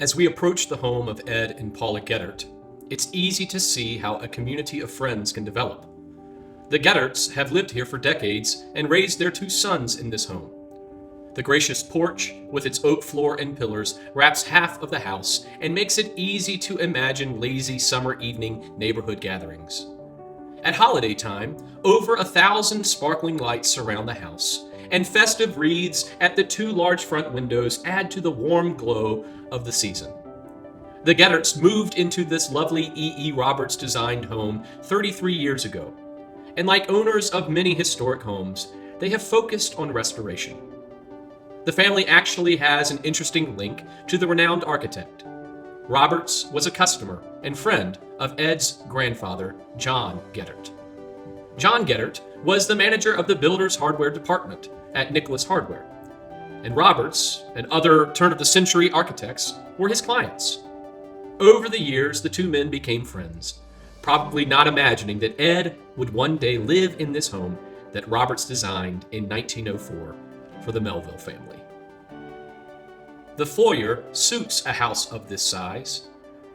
As we approach the home of Ed and Paula Geddert, it's easy to see how a community of friends can develop. The Gedderts have lived here for decades and raised their two sons in this home. The gracious porch, with its oak floor and pillars, wraps half of the house and makes it easy to imagine lazy summer evening neighborhood gatherings. At holiday time, over 1,000 sparkling lights surround the house, and festive wreaths at the two large front windows add to the warm glow of the season. The Gedderts moved into this lovely E.E. Roberts designed home 33 years ago, and like owners of many historic homes, they have focused on restoration. The family actually has an interesting link to the renowned architect. Roberts was a customer and friend of Ed's grandfather, John Geddert. John Geddert was the manager of the builder's hardware department at Nicholas Hardware, and Roberts and other turn-of-the-century architects were his clients. Over the years, the two men became friends, probably not imagining that Ed would one day live in this home that Roberts designed in 1904 for the Melville family. The foyer suits a house of this size.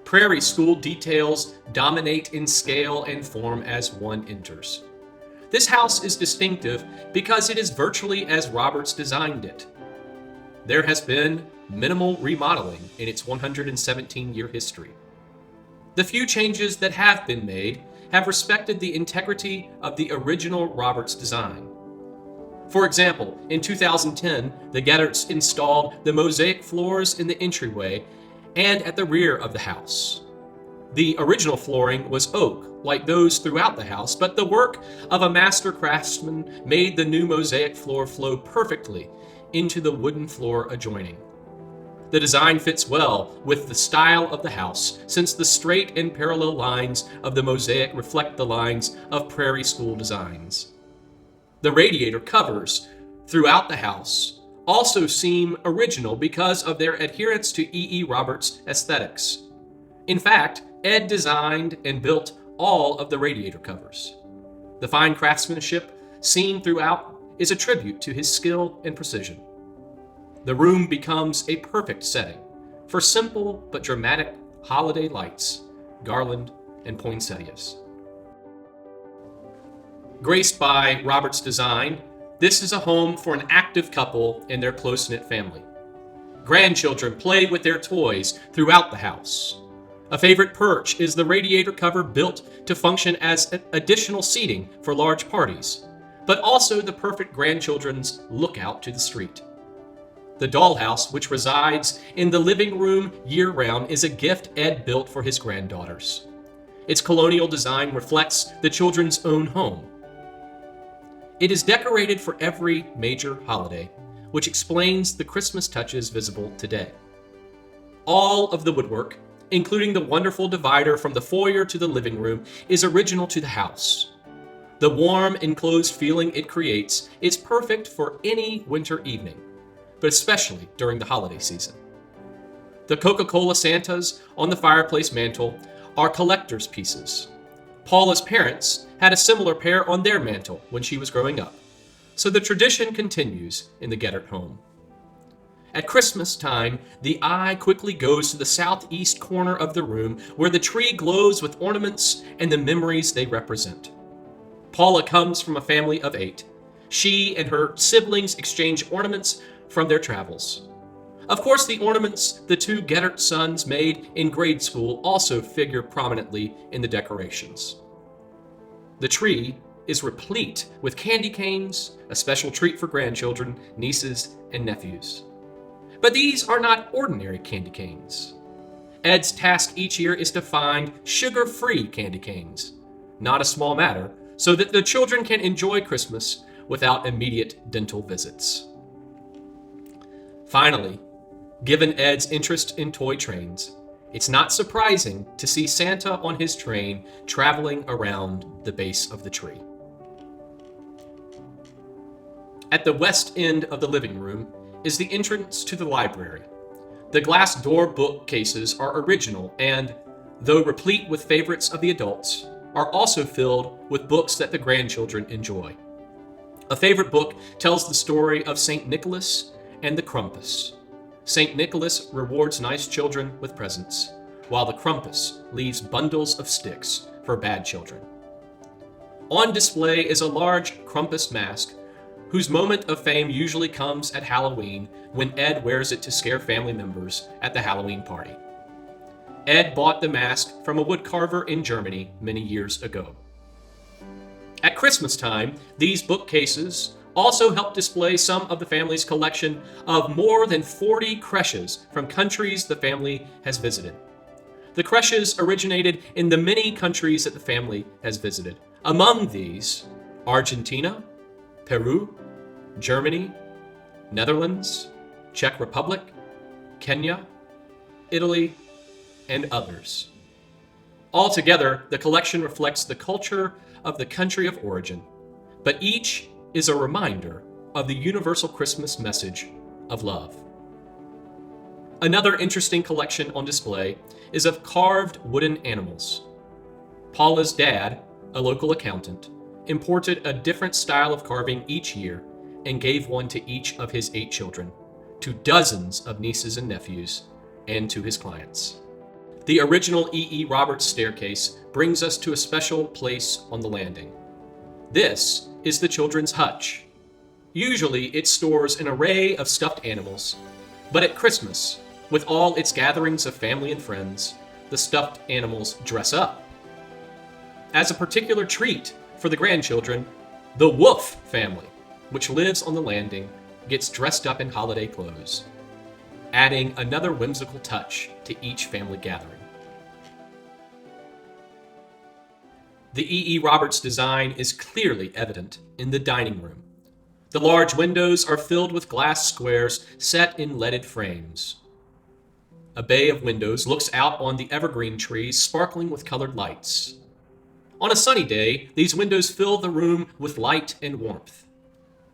Prairie school details dominate in scale and form as one enters. This house is distinctive because it is virtually as Roberts designed it. There has been minimal remodeling in its 117-year history. The few changes that have been made have respected the integrity of the original Roberts design. For example, in 2010, the Gedderts installed the mosaic floors in the entryway and at the rear of the house. The original flooring was oak, like those throughout the house, but the work of a master craftsman made the new mosaic floor flow perfectly into the wooden floor adjoining. The design fits well with the style of the house, since the straight and parallel lines of the mosaic reflect the lines of Prairie school designs. The radiator covers throughout the house also seem original because of their adherence to E.E. Roberts' aesthetics. In fact, Ed designed and built all of the radiator covers. The fine craftsmanship seen throughout is a tribute to his skill and precision. The room becomes a perfect setting for simple but dramatic holiday lights, garland, and poinsettias. Graced by Roberts' design, this is a home for an active couple and their close-knit family. Grandchildren play with their toys throughout the house. A favorite perch is the radiator cover built to function as additional seating for large parties, but also the perfect grandchildren's lookout to the street. The dollhouse, which resides in the living room year-round, is a gift Ed built for his granddaughters. Its colonial design reflects the children's own home. It is decorated for every major holiday, which explains the Christmas touches visible today. All of the woodwork, including the wonderful divider from the foyer to the living room, is original to the house. The warm, enclosed feeling it creates is perfect for any winter evening, but especially during the holiday season. The Coca-Cola Santas on the fireplace mantle are collector's pieces. Paula's parents had a similar pair on their mantle when she was growing up, so the tradition continues in the Geddert home. At Christmas time, the eye quickly goes to the southeast corner of the room where the tree glows with ornaments and the memories they represent. Paula comes from a family of 8. She and her siblings exchange ornaments from their travels. Of course, the ornaments the two Geddert sons made in grade school also figure prominently in the decorations. The tree is replete with candy canes, a special treat for grandchildren, nieces, and nephews. But these are not ordinary candy canes. Ed's task each year is to find sugar-free candy canes, not a small matter, so that the children can enjoy Christmas without immediate dental visits. Finally, given Ed's interest in toy trains, it's not surprising to see Santa on his train traveling around the base of the tree. At the west end of the living room is the entrance to the library. The glass door bookcases are original and, though replete with favorites of the adults, are also filled with books that the grandchildren enjoy. A favorite book tells the story of St. Nicholas and the Krampus. St. Nicholas rewards nice children with presents, while the Krampus leaves bundles of sticks for bad children. On display is a large Krampus mask, whose moment of fame usually comes at Halloween when Ed wears it to scare family members at the Halloween party. Ed bought the mask from a woodcarver in Germany many years ago. At Christmas time, these bookcases also help display some of the family's collection of more than 40 creches from countries the family has visited. The creches originated in the many countries that the family has visited. Among these, Argentina, Peru, Germany, Netherlands, Czech Republic, Kenya, Italy, and others. Altogether, the collection reflects the culture of the country of origin, but each is a reminder of the universal Christmas message of love. Another interesting collection on display is of carved wooden animals. Paula's dad, a local accountant, imported a different style of carving each year and gave one to each of his 8 children, to dozens of nieces and nephews, and to his clients. The original E.E. Roberts staircase brings us to a special place on the landing. This is the children's hutch. Usually it stores an array of stuffed animals, but at Christmas, with all its gatherings of family and friends, the stuffed animals dress up. As a particular treat for the grandchildren, the Wolf family, which lives on the landing, gets dressed up in holiday clothes, adding another whimsical touch to each family gathering. The E.E. Roberts design is clearly evident in the dining room. The large windows are filled with glass squares set in leaded frames. A bay of windows looks out on the evergreen trees sparkling with colored lights. On a sunny day, these windows fill the room with light and warmth.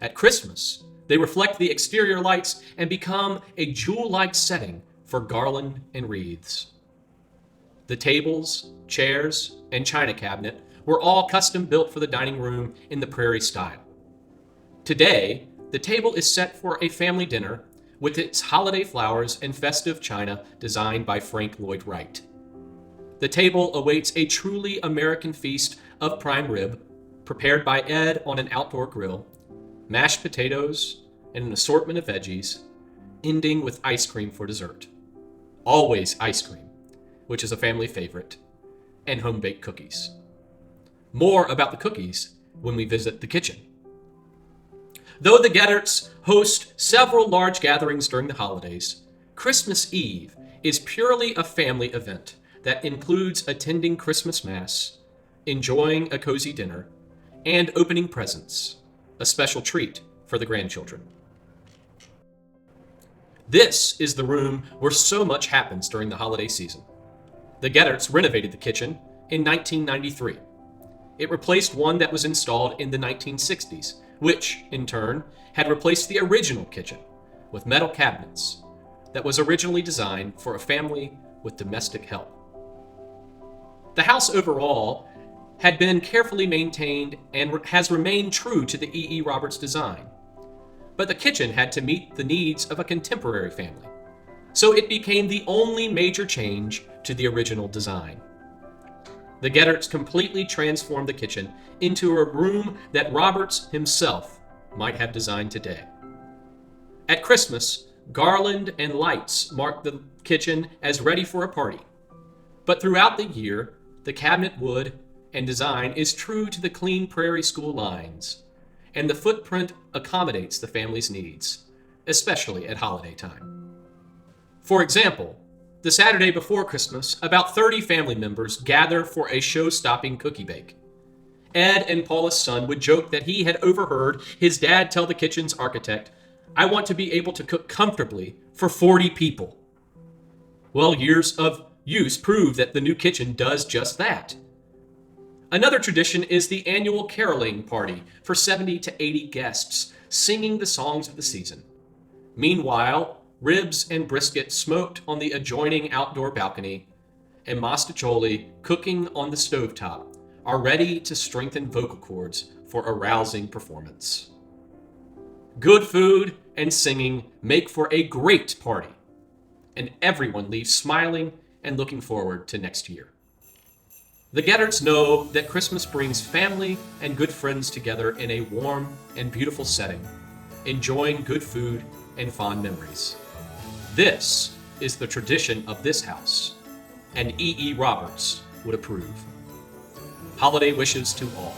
At Christmas, they reflect the exterior lights and become a jewel-like setting for garland and wreaths. The tables, chairs, and china cabinet were all custom built for the dining room in the Prairie style. Today, the table is set for a family dinner with its holiday flowers and festive china designed by Frank Lloyd Wright. The table awaits a truly American feast of prime rib, prepared by Ed on an outdoor grill, mashed potatoes, and an assortment of veggies, ending with ice cream for dessert. Always ice cream, which is a family favorite, and home-baked cookies. More about the cookies when we visit the kitchen. Though the Gedderts host several large gatherings during the holidays, Christmas Eve is purely a family event that includes attending Christmas Mass, enjoying a cozy dinner, and opening presents, a special treat for the grandchildren. This is the room where so much happens during the holiday season. The Gedderts renovated the kitchen in 1993. It replaced one that was installed in the 1960s, which, in turn, had replaced the original kitchen with metal cabinets that was originally designed for a family with domestic help. The house overall had been carefully maintained and has remained true to the E.E. Roberts design. But the kitchen had to meet the needs of a contemporary family, so it became the only major change to the original design. The Gedderts completely transformed the kitchen into a room that Roberts himself might have designed today. At Christmas, garland and lights mark the kitchen as ready for a party. But throughout the year, the cabinet wood and design is true to the clean Prairie school lines, and the footprint accommodates the family's needs, especially at holiday time. For example, the Saturday before Christmas, about 30 family members gather for a show-stopping cookie bake. Ed and Paula's son would joke that he had overheard his dad tell the kitchen's architect, "I want to be able to cook comfortably for 40 people." Well, years of use prove that the new kitchen does just that. Another tradition is the annual caroling party for 70 to 80 guests, singing the songs of the season. Meanwhile, ribs and brisket smoked on the adjoining outdoor balcony, and mastacholi cooking on the stovetop are ready to strengthen vocal cords for a rousing performance. Good food and singing make for a great party and everyone leaves smiling and looking forward to next year. The Getterts know that Christmas brings family and good friends together in a warm and beautiful setting, enjoying good food and fond memories. This is the tradition of this house, and E.E. Roberts would approve. Holiday wishes to all.